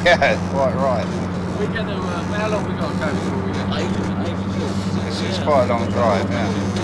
Yeah, quite right. We're going to, how long we got to go before we get It's quite a long drive, yeah.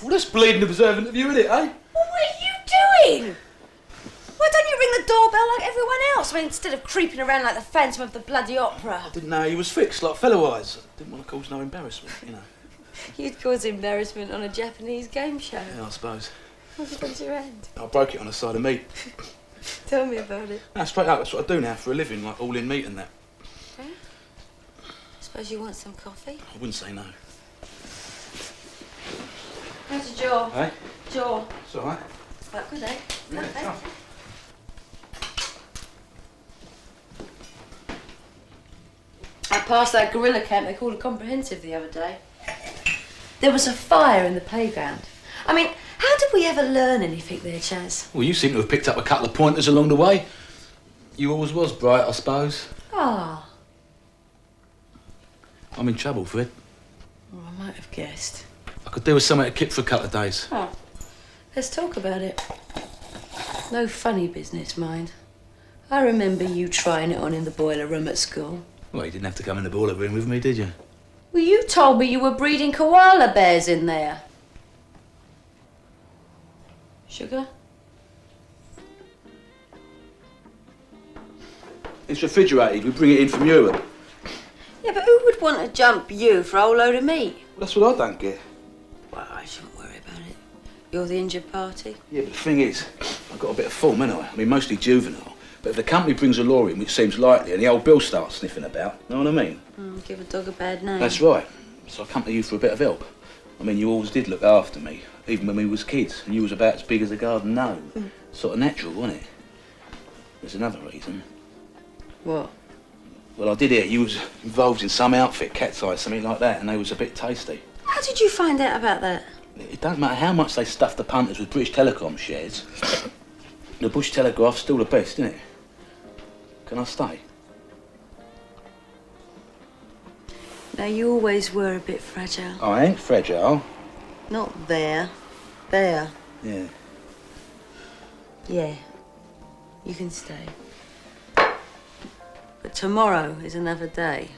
Well, that's bleeding observant of you, isn't it, eh? Well, what are you doing? Why don't you ring the doorbell like everyone else? I mean, instead of creeping around like the Phantom of the bloody Opera. I didn't know he was fixed, like fellow eyes. I didn't want to cause no embarrassment, you know. You'd cause embarrassment on a Japanese game show. Yeah, I suppose. What's happened to your hand? I broke it on the side of meat. Tell me about it. No, straight up, that's what I do now for a living, like all in meat and that. Okay. Suppose you want some coffee? I wouldn't say no. How's your jaw? Eh? Jaw. It's all right. It's quite good, eh? Yeah, Okay. tough. I passed that guerrilla camp they called a comprehensive the other day. There was a fire in the playground. I mean, how did we ever learn anything there, Chaz? Well, you seem to have picked up a couple of pointers along the way. You always was bright, I suppose. Ah. I'm in trouble, Fred. Well, I might have guessed. I could do with somewhere to keep for a couple of days. Oh. Let's talk about it. No funny business, mind. I remember you trying it on in the boiler room at school. Well, you didn't have to come in the boiler room with me, did you? Well, you told me you were breeding koala bears in there. Sugar? It's refrigerated. We bring it in from Europe. Yeah, but who would want to jump you for a whole load of meat? Well, that's what I don't get. Well, I shouldn't worry about it. You're the injured party. Yeah, but the thing is, I've got a bit of form, haven't I? I mean, mostly juvenile. But if the company brings a law in, which seems likely, and the old Bill starts sniffing about, know what I mean? Give a dog a bad name. That's right. So I come to you for a bit of help. I mean, you always did look after me, even when we was kids, and you was about as big as a garden gnome. Sort of natural, wasn't it? There's another reason. What? Well, I did hear you was involved in some outfit, C.A.T.S, something like that, and they was a bit tasty. How did you find out about that? It don't matter how much they stuff the punters with British Telecom shares. The Bush Telegraph's still the best, isn't it? Can I stay? Now, you always were a bit fragile. I ain't fragile. Not there. There. Yeah. Yeah. You can stay. But tomorrow is another day.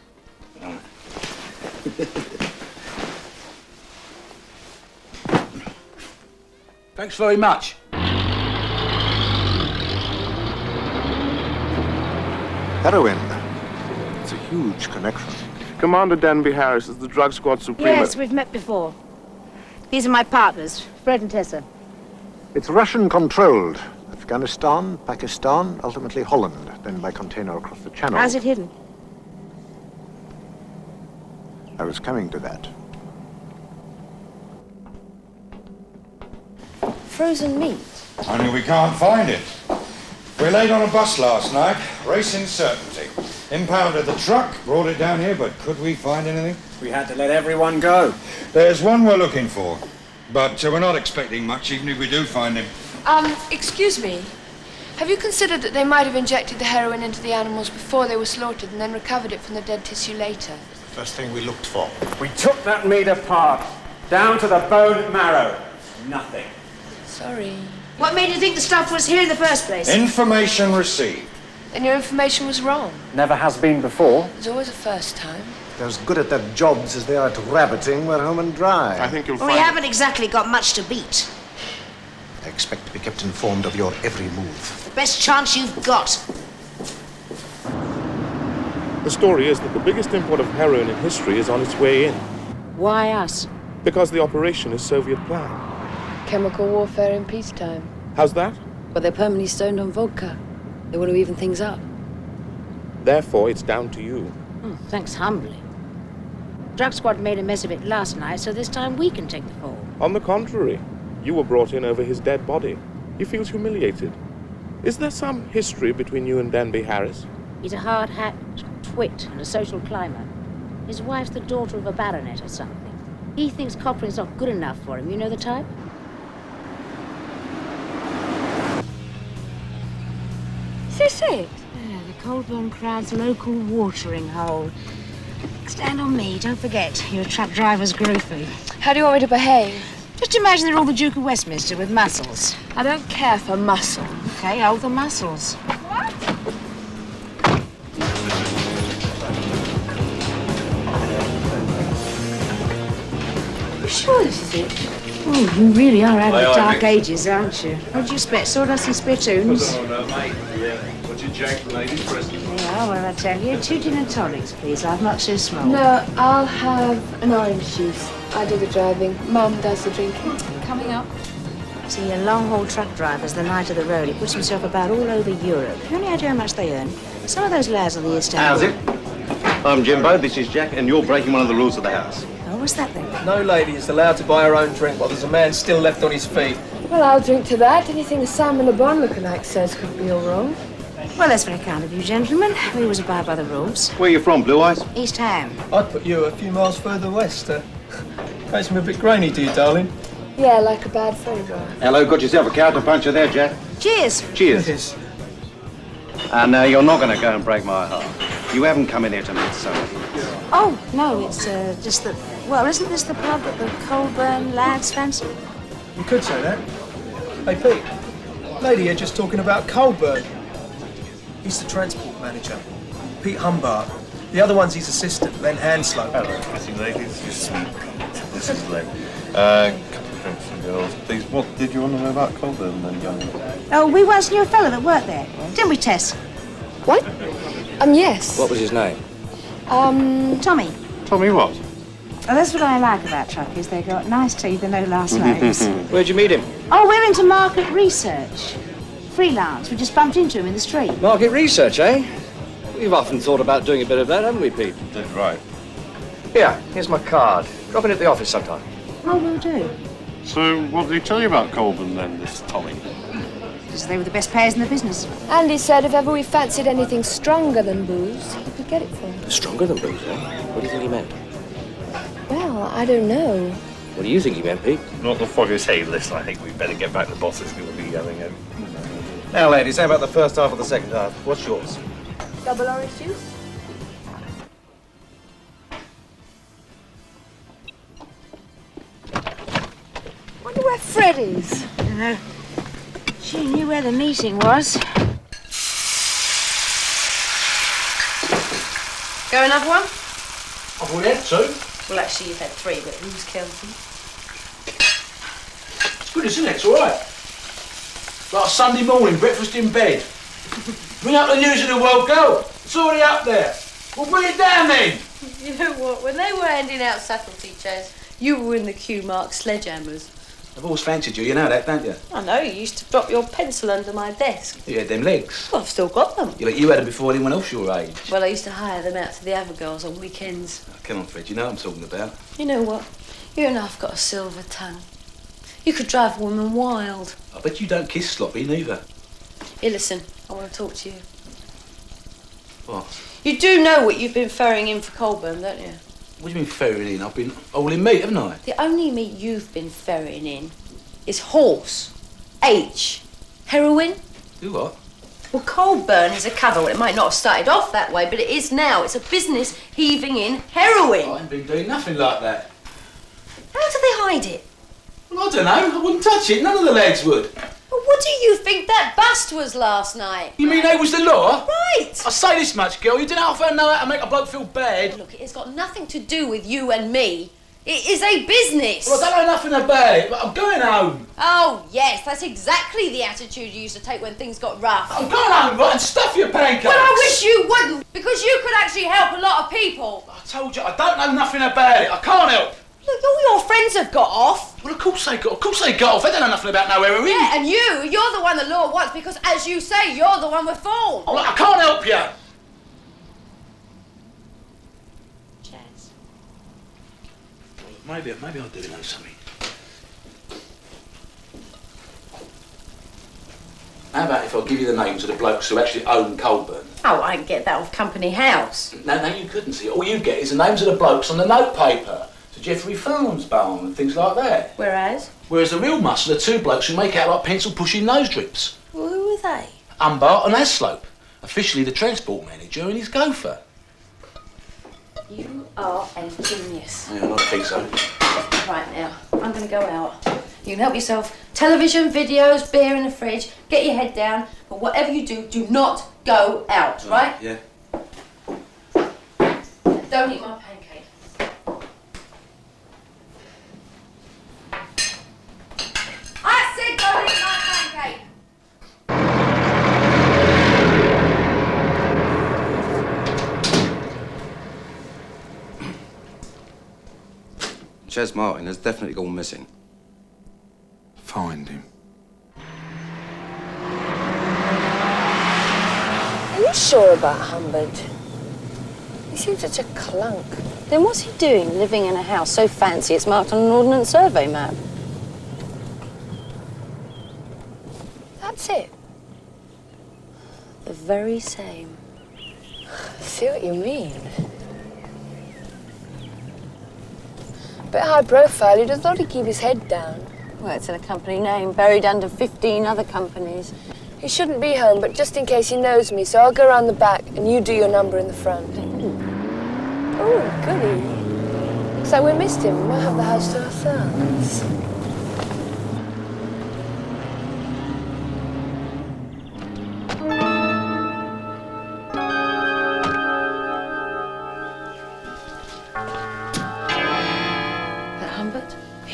Right. Thanks very much. Heroin. It's a huge connection. Commander Danby Harris is the drug squad supreme. Yes, we've met before. These are my partners, Fred and Tessa. It's Russian-controlled. Afghanistan, Pakistan, ultimately Holland, then by container across the Channel. How's it hidden? I was coming to that. Frozen meat. Only we can't find it. We laid on a bus last night, racing certainty. Impounded the truck, brought it down here, but could we find anything? We had to let everyone go. There's one we're looking for, but we're not expecting much, even if we do find him. Excuse me. Have you considered that they might have injected the heroin into the animals before they were slaughtered and then recovered it from the dead tissue later? First thing we looked for. We took that meat apart, down to the bone and marrow. Nothing. Sorry. What made you think the stuff was here in the first place? Information received. Then your information was wrong. Never has been before. There's always a first time. They're as good at their jobs as they are at rabbiting. We're home and dry. I think you'll Well, find... we haven't exactly got much to beat. I expect to be kept informed of your every move. The best chance you've got. The story is that the biggest import of heroin in history is on its way in. Why us? Because the operation is Soviet planned. Chemical warfare in peacetime. How's that? Well, they're permanently stoned on vodka. They want to even things up. Therefore, it's down to you. Oh, thanks humbly. Drug squad made a mess of it last night, so this time we can take the fall. On the contrary, you were brought in over his dead body. He feels humiliated. Is there some history between you and Danby Harris? He's a hard-hat twit and a social climber. His wife's the daughter of a baronet or something. He thinks coppering's not good enough for him. You know the type? Is this it? Yeah, the Colburn crowd's local watering hole. Stand on me, don't forget, you're a truck driver's groupie. How do you want me to behave? Just imagine they're all the Duke of Westminster with muscles. I don't care for muscle. Okay, hold the muscles. You sure this is it? Oh, you really are out of the dark ages, aren't you? What do you expect, sawdust and spittoons? No, mate. Yeah. What's your Jack, ladies present? Yeah, well, I tell you, 2 gin and tonics, please. I'm not so small. No, I'll have an orange juice. I do the driving. Mum does the drinking. Coming up. See, a long-haul truck driver's the knight of the road. He puts himself about all over Europe. You only idea how much they earn. Some of those lads on the East End. How's it? I'm Jimbo, this is Jack, and you're breaking one of the rules of the house. Oh, what's that then? No lady is allowed to buy her own drink while there's a man still left on his feet. Well, I'll drink to that. Anything the Simon Le Bon lookalike says could be all wrong. Well, that's very kind of you, gentlemen. We always abide by the rules. Where you from, Blue Eyes? East Ham. I'd put you a few miles further west. Makes me a bit grainy, do you, darling? Yeah, like a bad photograph. Hello, got yourself a counter puncher there, Jack. Cheers. Cheers. Yes. And you're not going to go and break my heart. You haven't come in here to meet somebody. Oh, no, it's just that... Well, isn't this the pub that the Colburn lads fancy? You could say that. Hey, Pete. Lady here just talking about Colburn. He's the transport manager. Pete Humbart. The other one's his assistant, Len Hanslow. Hello, pretty ladies. You're sweet. This is Len. Couple of drinks for girls, please. What did you want to know about Colburn, then, young man? Oh, we once knew a fellow that worked there. Didn't we, Tess? What? Yes. What was his name? Tommy. Tommy what? Oh, that's what I like about truckers. They got nice teeth and no last names. Where'd you meet him? Oh, we're into market research. Freelance. We just bumped into him in the street. Market research, eh? We've often thought about doing a bit of that, haven't we, Pete? Did right. Here, here's my card. Drop in at the office sometime. Oh, we'll do. So, what did he tell you about Colburn, then, this Tommy? Because they were the best payers in the business. Andy said if ever we fancied anything stronger than booze, he could get it for us. Stronger than booze, eh? What do you think he meant? Well, I don't know. What do you think he meant, Pete? Not the foggiest. Hey, listen, I think we'd better get back. The boss is going to be yelling at... Now, ladies, how about the first half or the second half? What's yours? Double orange juice? where Fred is. You know, she knew where the meeting was. Go another one? I've already had 2. Well, actually, you've had 3, but who's counting? It's good, isn't it? It's all right. Like Sunday morning, breakfast in bed. Bring up the news of the world, go. It's already up there. Well, bring it down then. You know what? When they were handing out subtlety chairs, you were in the queue marked sledgehammers. I've always fancied you know that, don't you? I know, you used to drop your pencil under my desk. You had them legs. Well, I've still got them. Yeah, but you had them before anyone else your age. Well, I used to hire them out to the other girls on weekends. Oh, come on, Fred, you know what I'm talking about. You know what? You and I've got a silver tongue. You could drive a woman wild. I bet you don't kiss sloppy, neither. Here, listen, I want to talk to you. What? You do know what you've been ferrying in for Colburn, don't you? What do you mean ferrying in? I've been all in meat, haven't I? The only meat you've been ferrying in is horse, H, heroin. Do what? Well, Colburn is a cover. Well, it might not have started off that way, but it is now. It's a business heaving in heroin. I ain't been doing nothing like that. How do they hide it? Well, I don't know. I wouldn't touch it. None of the lads would. Well, what do you think that bust was last night? You mean they was the law? Right. I say this much, girl. You didn't half know how to make a bloke feel bad. Look, it's got nothing to do with you and me. It is a business. Well, I don't know nothing about it, but I'm going home. Oh, yes, that's exactly the attitude you used to take when things got rough. I'm going home, right, and stuff your pancakes. Well, I wish you wouldn't, because you could actually help a lot of people. I told you, I don't know nothing about it. I can't help. Look, all your friends have got off. Well, of course they got off. They don't know nothing about no heroin. Yeah, and you're the one the law wants, because, as you say, you're the one with form. Oh, look, I can't help you. Maybe I'll do know something. How about if I give you the names of the blokes who actually own Colburn? Oh, I can get that off Company House. No, you couldn't see. All you get is the names of the blokes on the notepaper. So Jeffrey Farnsbaum and things like that. Whereas the real muscle are 2 blokes who make out like pencil-pushing nose drips. Well, who are they? Umbart and Aslope. Officially the transport manager and his gopher. You are a genius. Yeah, I don't think so. Right now, I'm going to go out. You can help yourself. Television, videos, beer in the fridge. Get your head down. But whatever you do, do not go out, right? Yeah. Don't eat my pancake. I said don't eat my pancake. Ches Martin has definitely gone missing. Find him. Are you sure about Humbert? He seems such a clunk. Then what's he doing, living in a house so fancy it's marked on an ordnance survey map? That's it. The very same. I see what you mean. Bit high profile, he'd have thought he'd keep his head down. Well, it's in a company name, buried under 15 other companies. He shouldn't be home, but just in case he knows me, so I'll go around the back and you do your number in the front. Oh, goody. Looks like we missed him. We might have the house to ourselves.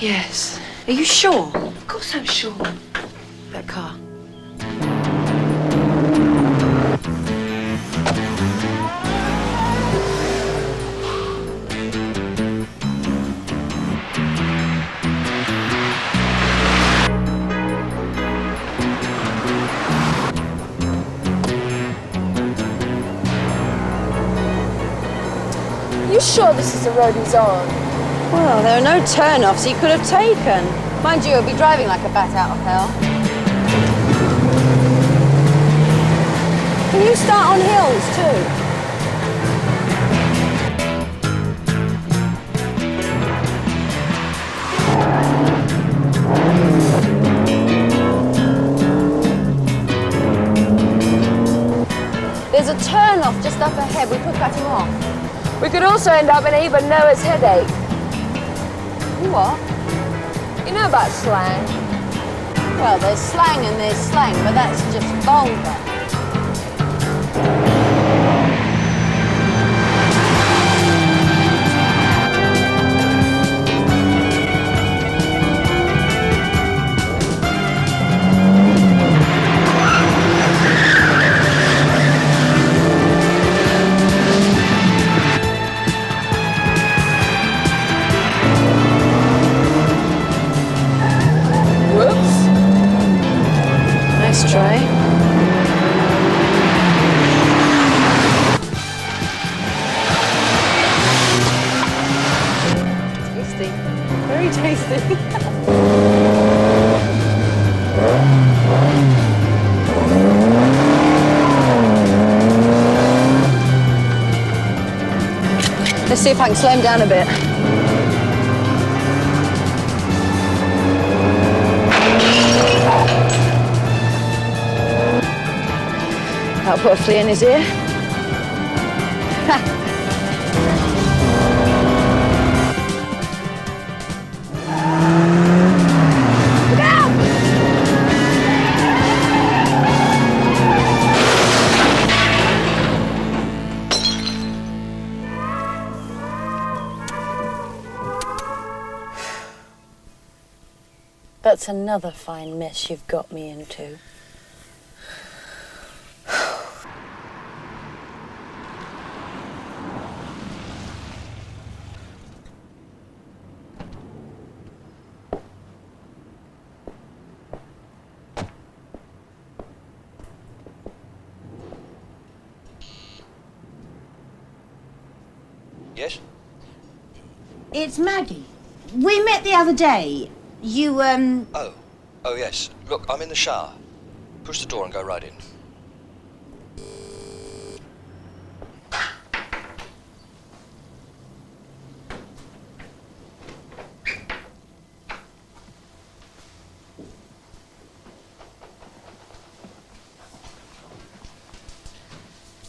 Yes. Are you sure? Of course I'm sure. That car. Are you sure this is the road he's on? Well, there are no turn-offs he could have taken. Mind you, he'll be driving like a bat out of hell. Can you start on hills, too? There's a turn-off just up ahead. We could cut him off. We could also end up in Eben Noah's headache. You what? You know about slang? Well, there's slang and there's slang, but that's just vulgar. Nice try. Tasty. Very tasty. Let's see if I can slow him down a bit. I'll put a flea in his ear. Look out! That's another fine mess you've got me into. Yes? It's Maggie. We met the other day. You, Oh, yes. Look, I'm in the shower. Push the door and go right in.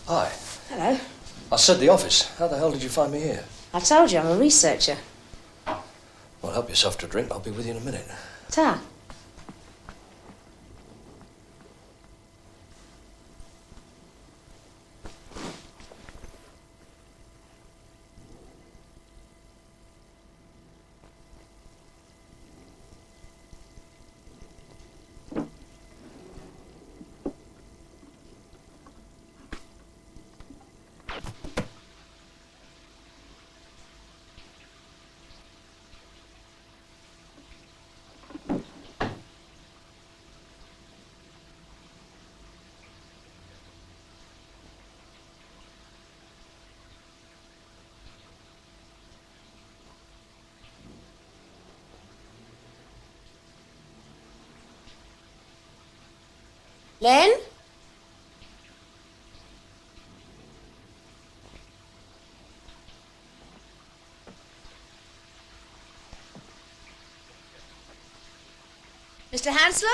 Hi. Hello. I said the office. How the hell did you find me here? I told you I'm a researcher. Well, help yourself to a drink. I'll be with you in a minute. Ta. Len? Mr. Hanslow?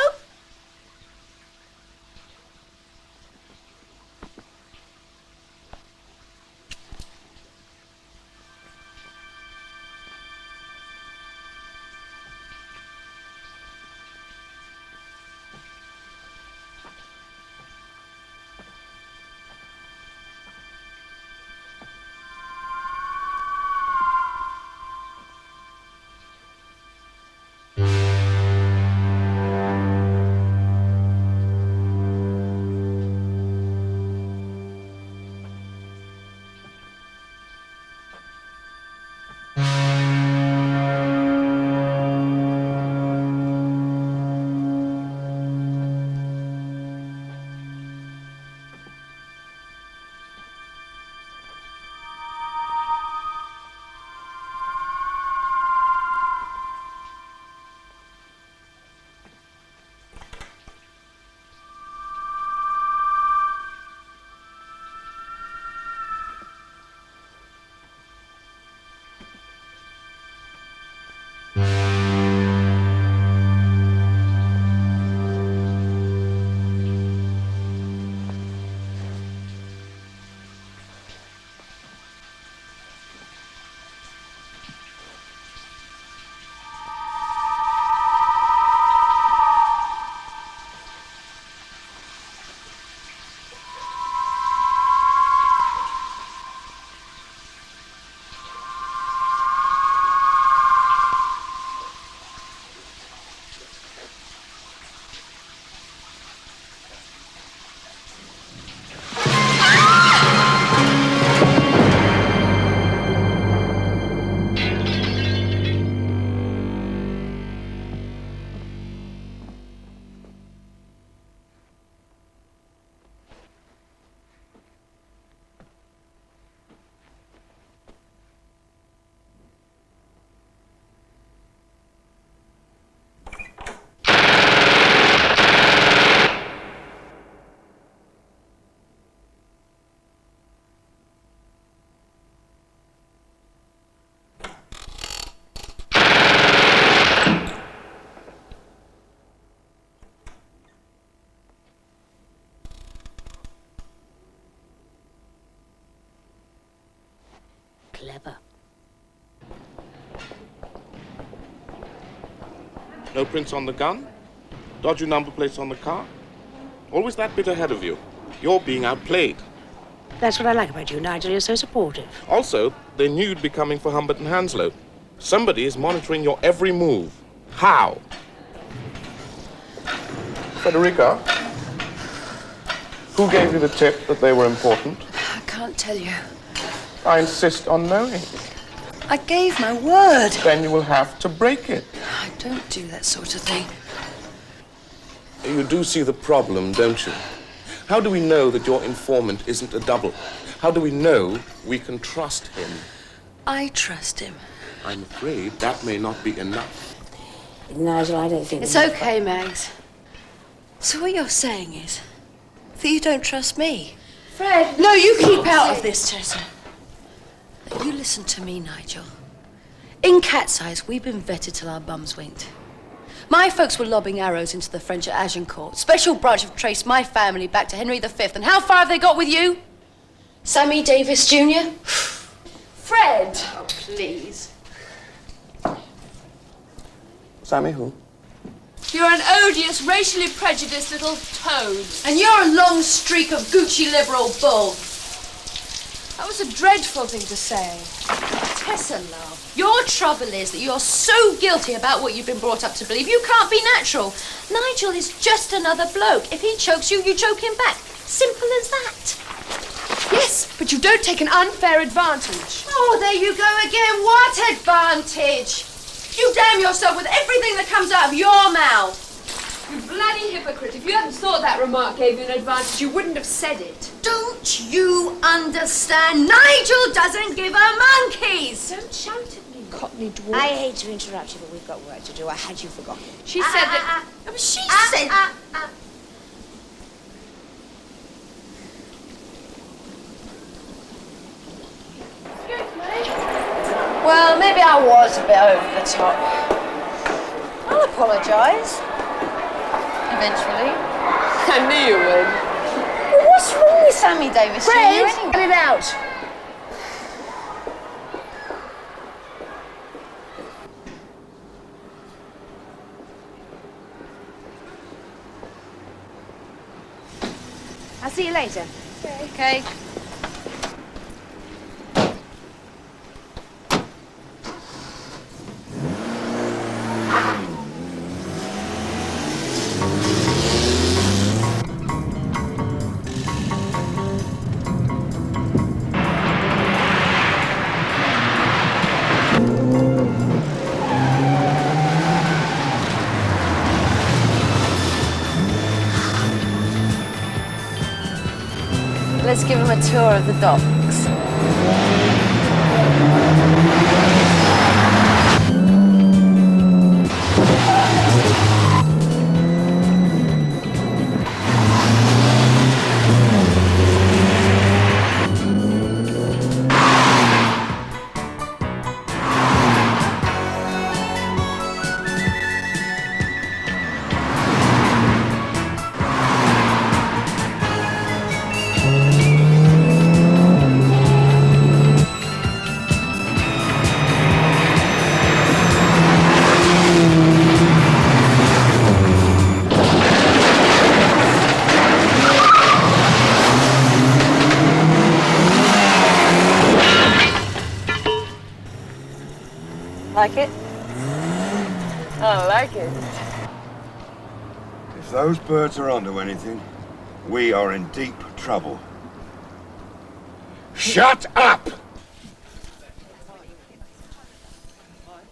No prints on the gun? Dodgy number plates on the car? Always that bit ahead of you. You're being outplayed. That's what I like about you, Nigel. You're so supportive. Also, they knew you'd be coming for Humbert and Hanslow. Somebody is monitoring your every move. How? Frederica, who gave you the tip that they were important? I can't tell you. I insist on knowing. I gave my word. Then you will have to break it. I don't do that sort of thing. You do see the problem, don't you? How do we know that your informant isn't a double? How do we know we can trust him? I trust him. I'm afraid that may not be enough. Nigel, I don't think... It's okay, Mags. So what you're saying is that you don't trust me? Fred! No, you keep out of this, Tessa. You listen to me, Nigel. In C.A.T.S. eyes, we've been vetted till our bums winked. My folks were lobbing arrows into the French at Agincourt. Special branch have traced my family back to Henry V. And how far have they got with you? Sammy Davis Jr.? Fred! Oh, please. Sammy who? You're an odious, racially prejudiced little toad. And you're a long streak of Gucci liberal bull. That was a dreadful thing to say. Tessa, love, your trouble is that you're so guilty about what you've been brought up to believe. You can't be natural. Nigel is just another bloke. If he chokes you, you choke him back. Simple as that. Yes, but you don't take an unfair advantage. Oh, there you go again. What advantage? You damn yourself with everything that comes out of your mouth. You bloody hypocrite. If you hadn't thought that remark gave you an advantage, you wouldn't have said it. Don't you understand? Nigel doesn't give her monkeys. Don't shout at me, Cockney dwarf. I hate to interrupt you, but we've got work to do. I had you forgotten. She said that... She said... Well, maybe I was a bit over the top. I'll apologise. Eventually. I knew you would. Well, what's wrong with Sammy Davis? Fred, get it out. I'll see you later. Okay. Let's give him a tour of the docks. Like it? I like it. If those birds are onto anything, we are in deep trouble. Shut up!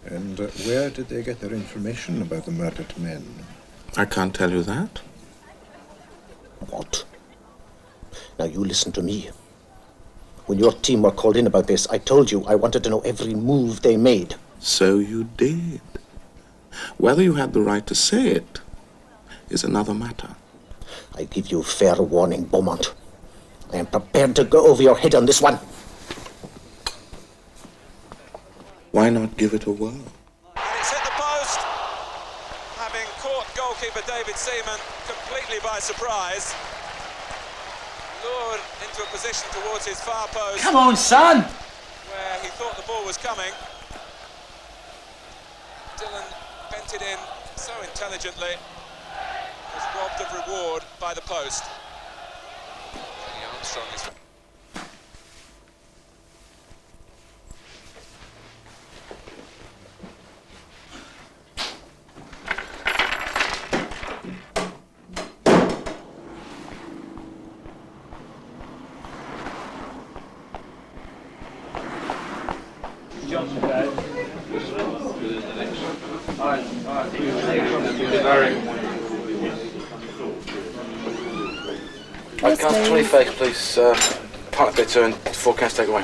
And where did they get their information about the murdered men? I can't tell you that. What? Now you listen to me. When your team were called in about this, I told you I wanted to know every move they made. So you did. Whether you had the right to say it is another matter. I give you fair warning, Beaumont. I am prepared to go over your head on this one. Why not give it a whirl? And it's hit the post, having caught goalkeeper David Seaman completely by surprise. Lured into a position towards his far post. Come on, son! Where he thought the ball was coming. Dylan bent it in so intelligently was robbed of reward by the post. Kenny Armstrong is... Yes, please. 20 fakes, please. Pint bitter and 4 cans take away.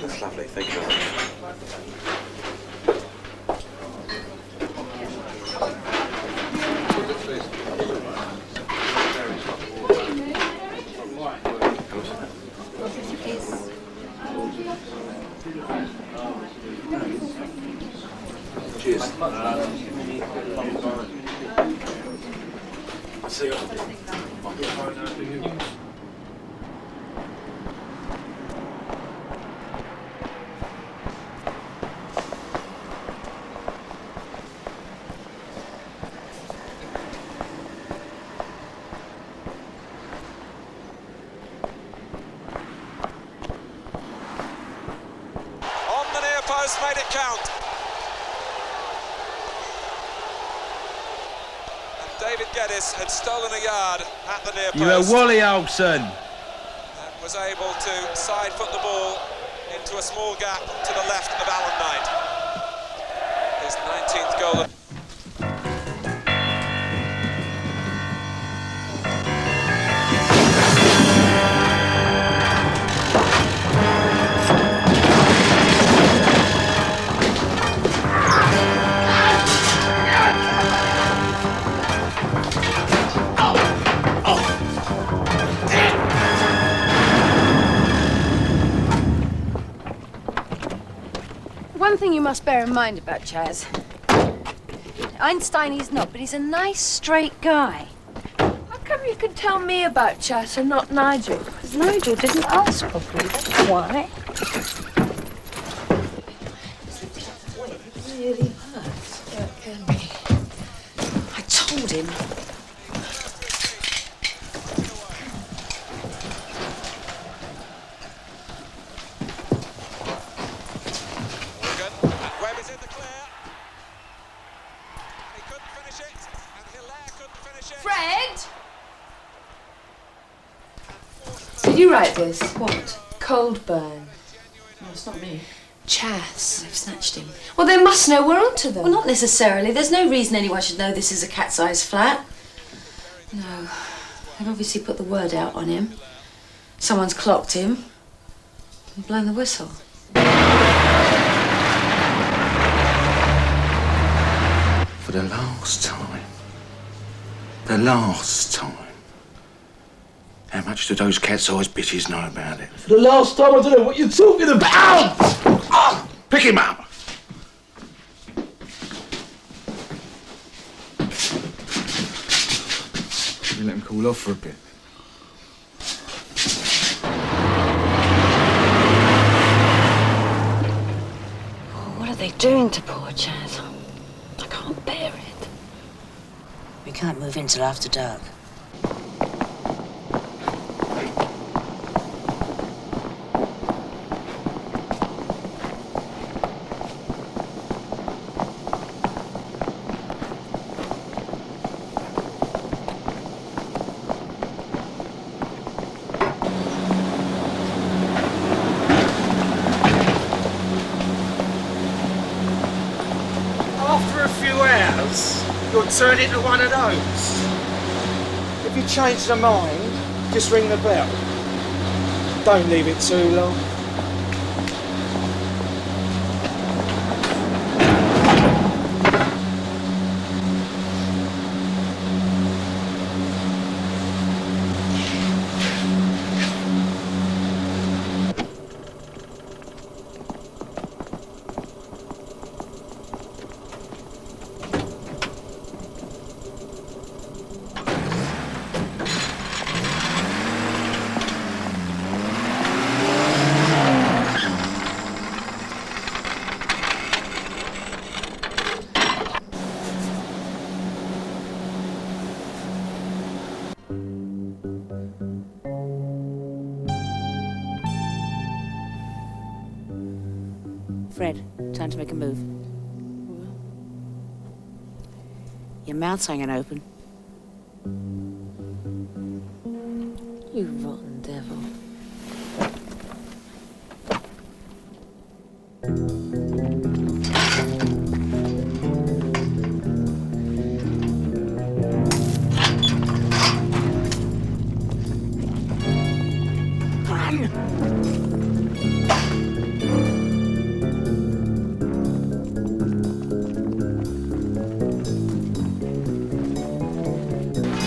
That's lovely, thank you very much. Cheers. See you. Made it count. And David Geddes had stolen a yard at the near post. You were Wally Olsen. And was able to side foot the ball into a small gap to the left of Alan Knight. His 19th goal. One thing you must bear in mind about Chaz. Einstein he's not, but he's a nice, straight guy. How come you can tell me about Chaz and not Nigel? Because Nigel didn't ask properly, that's why. It really hurts. Yeah, it can be. I told him. Did you write this? What? Cold burn. No, it's not me. C.A.T.S. They've snatched him. Well, they must know we're onto them. Well, not necessarily. There's no reason anyone should know this is a cat-sized flat. No. They've obviously put the word out on him. Someone's clocked him and blown the whistle. For the last time. The last time. How much do those cat-sized bitches know about it? For the last time, I don't know what you're talking about! Oh, pick him up! You let him cool off for a bit. Oh, what are they doing to poor Chaz? I can't bear it. We can't move in till after dark. You'll turn into one of those. If you change your mind, just ring the bell. Don't leave it too long. Fred, time to make a move. Your mouth's hanging open. You rotten devil.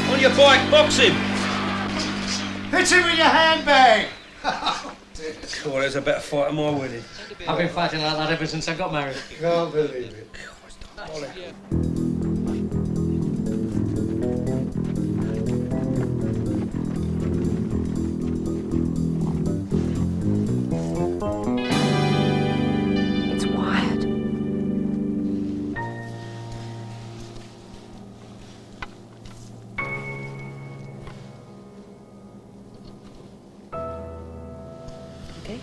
On your bike, box him! Hit him with your handbag! Cool, there's a better fight at my wedding. I've been fighting like that ever since I got married. Can't believe it. It's wired. Okay?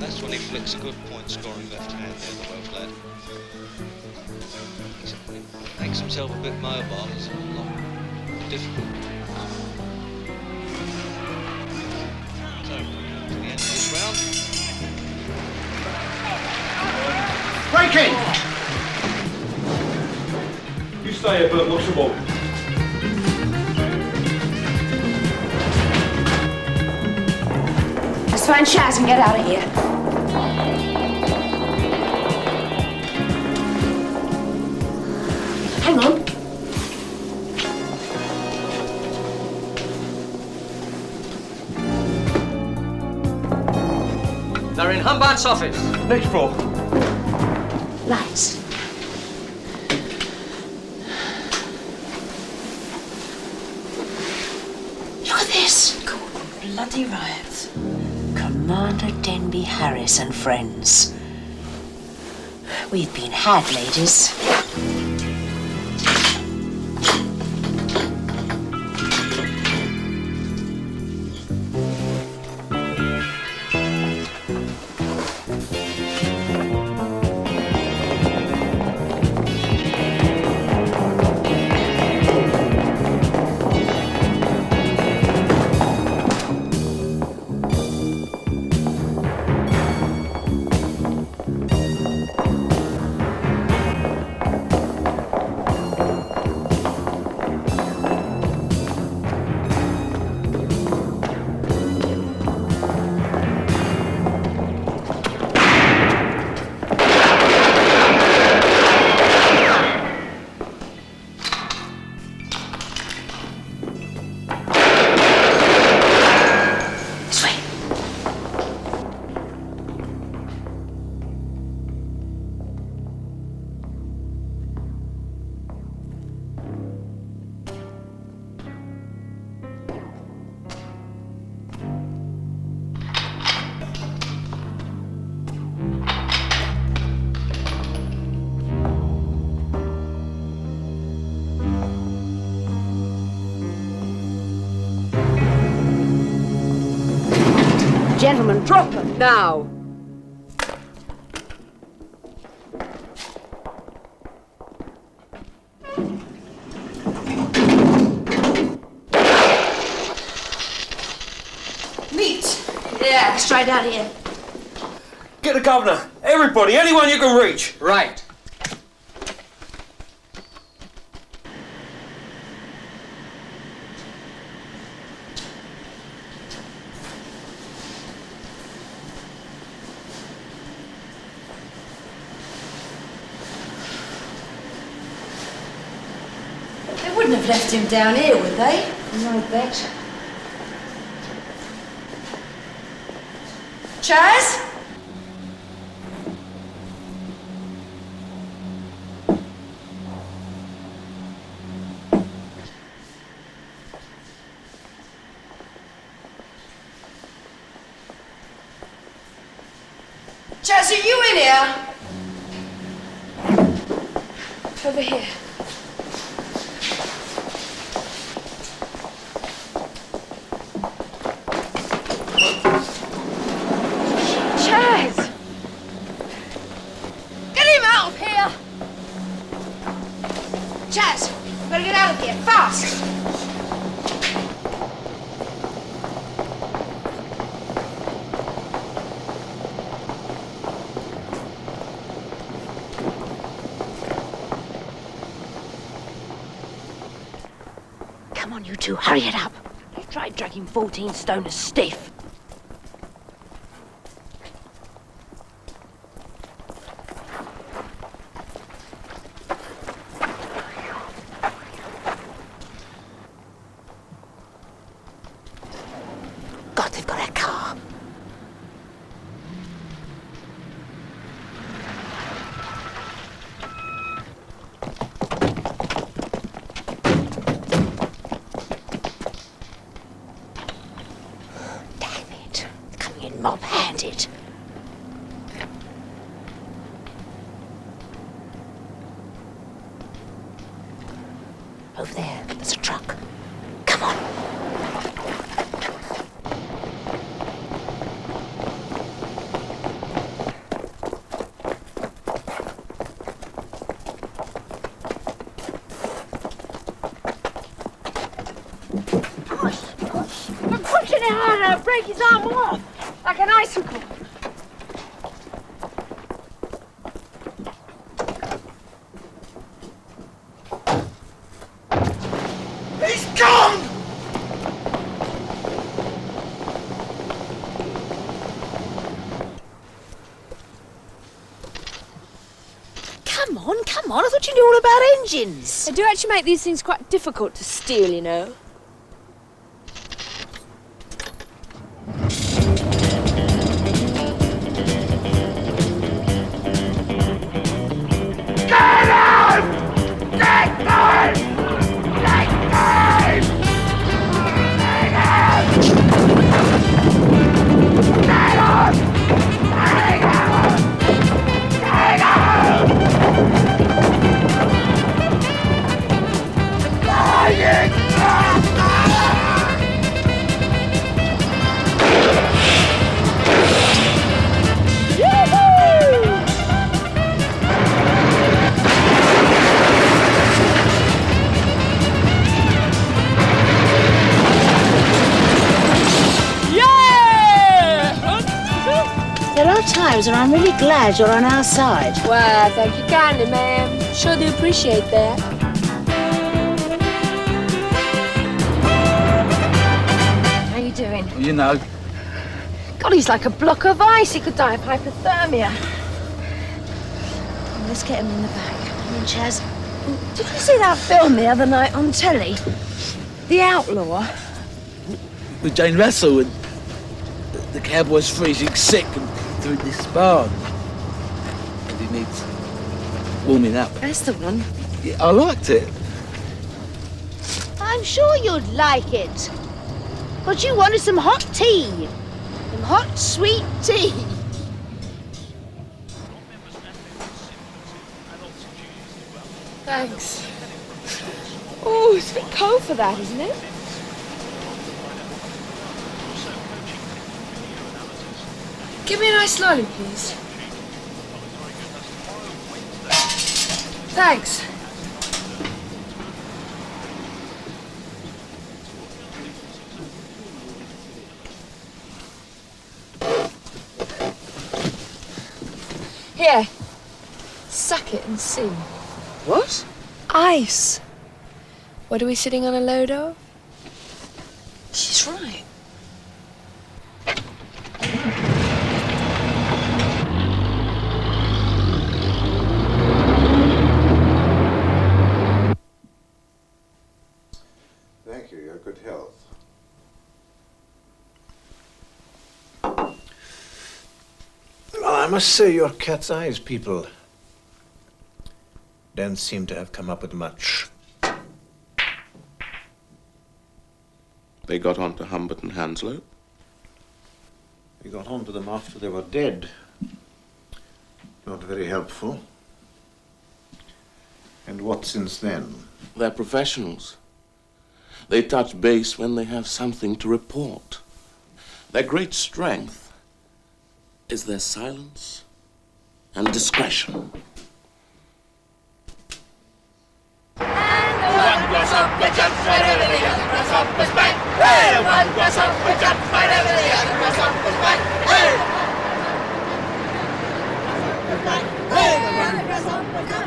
That's when he flicks a good point-scoring left hand there, the Welsh lad. He makes himself a bit mobile. It's a lot difficult. So, to the end of this round. Break in! You stay here, Bert, watch the ball. Let's find Shaz and get out of here. Hang on. They're in Humbart's office. Next floor. Lights. Look at this. Bloody riots. Commander Denby Harris and friends. We've been had, ladies. Gentlemen, drop them now. Meet. Yeah, straight out here. Get the governor. Everybody, anyone you can reach. Right. They wouldn't have left him down here, would they? No bet. Chaz? Chaz, are you in here? Over here. Chaz! Get him out of here! Chaz, we've got to get out of here, fast! Come on, you two, hurry it up. They tried dragging 14 stoners stiff. God, they've got a car. Mob-handed. Over there, there's a truck. Come on. I'm pushing it harder to break his arm off. Like an icicle. He's gone! Come on, come on. I thought you knew all about engines. They do actually make these things quite difficult to steal, you know. Times, and I'm really glad you're on our side. Well, thank you kindly, ma'am. Sure do appreciate that. How you doing? You know. God, he's like a block of ice. He could die of hypothermia. Well, let's get him in the back. Come on, Chaz. Did you see that film the other night on telly? The Outlaw? With Jane Russell and the cowboy's freezing sick and through this barn. And he needs warming up. That's the one. Yeah, I liked it. I'm sure you'd like it. But you wanted some hot tea. Some hot, sweet tea. Thanks. Oh, it's a bit cold for that, isn't it? Give me a nice lolly, please. Thanks. Here. Suck it and see. What? Ice. What are we sitting on a load of? She's right. I must say your cat's eyes people don't seem to have come up with much. They got on to Humbert and Hanslope? We got on to them after they were dead. Not very helpful. And what since then? They're professionals. They touch base when they have something to report. Their great strength is their silence and discretion. One grasshopper jumped right over the other grasshopper's back. Hey! One grasshopper jumped right over the other grasshopper's back. Hey! Hey! One grasshopper jumped right over.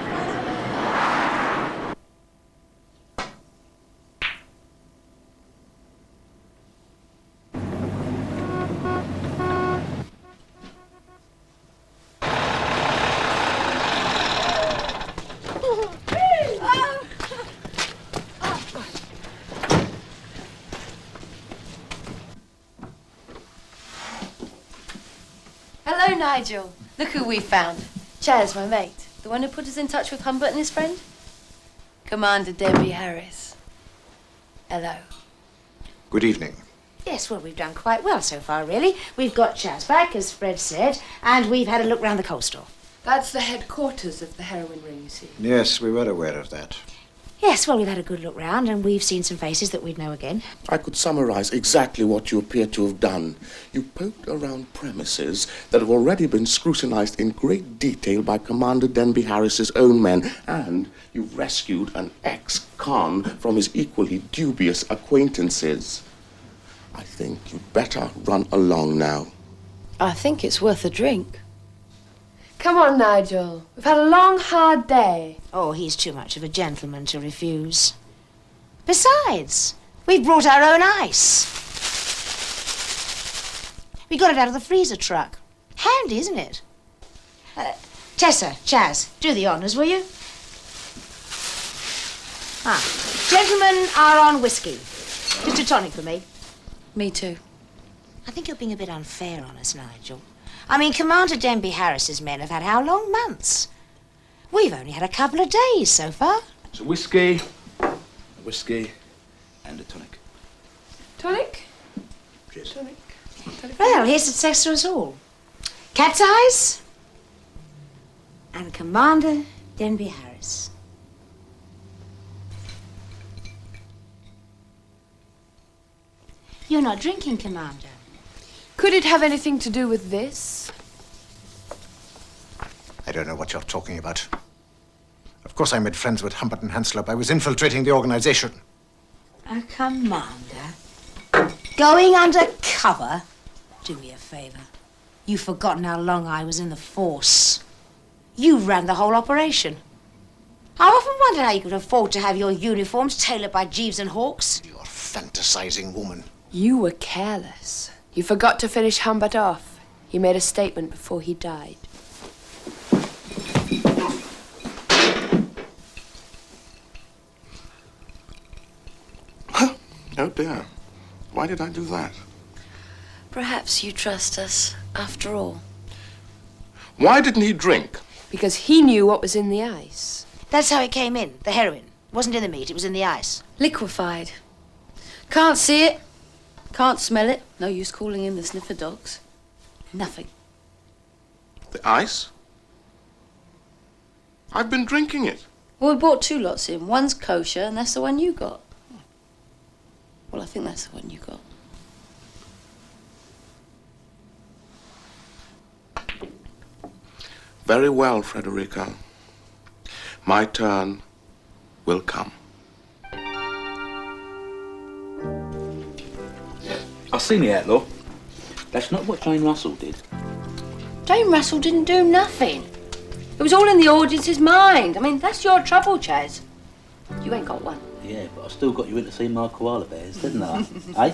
Hello, Nigel. Look who we found. C.A.T.S, my mate. The one who put us in touch with Humbert and his friend. Commander Denby Harris. Hello. Good evening. Yes, well, we've done quite well so far, really. We've got C.A.T.S back, as Fred said, and we've had a look round the coal store. That's the headquarters of the heroin ring, you see. Yes, we were aware of that. Yes, well, we've had a good look round, and we've seen some faces that we'd know again. I could summarize exactly what you appear to have done. You poked around premises that have already been scrutinized in great detail by Commander Denby Harris's own men, and you rescued an ex-con from his equally dubious acquaintances. I think you'd better run along now. I think it's worth a drink. Come on, Nigel. We've had a long, hard day. Oh, he's too much of a gentleman to refuse. Besides, we've brought our own ice. We got it out of the freezer truck. Handy, isn't it? Tessa, C.A.T.S, do the honours, will you? Gentlemen are on whiskey. Just a tonic for me. Me too. I think you're being a bit unfair on us, Nigel. I mean, Commander Denby Harris's men have had how long? Months. We've only had a couple of days so far. It's a whiskey, and a tonic. Tonic? Cheers. Tonic. Well, here's success to us all. Cat's eyes and Commander Denby Harris. You're not drinking, Commander. Could it have anything to do with this? I don't know what you're talking about. Of course I made friends with Humbert and Hanslope. I was infiltrating the organization. A commander? Going under cover? Do me a favor. You've forgotten how long I was in the force. You ran the whole operation. I often wondered how you could afford to have your uniforms tailored by Jeeves and Hawkes. You're fantasizing woman. You were careless. You forgot to finish Humbert off. He made a statement before he died. Oh dear. Why did I do that? Perhaps you trust us after all. Why didn't he drink? Because he knew what was in the ice. That's how it came in, the heroin. It wasn't in the meat, it was in the ice. Liquefied. Can't see it. Can't smell it. No use calling in the sniffer dogs. Nothing. The ice? I've been drinking it. Well, we bought 2 lots in. One's kosher, and that's the one you got. Well, I think that's the one you got. Very well, Frederica. My turn will come. I've seen the outlaw. That's not what Jane Russell did. Jane Russell didn't do nothing. It was all in the audience's mind. I mean, that's your trouble, Chaz. You ain't got one. Yeah, but I still got you in to see my koala bears, didn't I? Eh?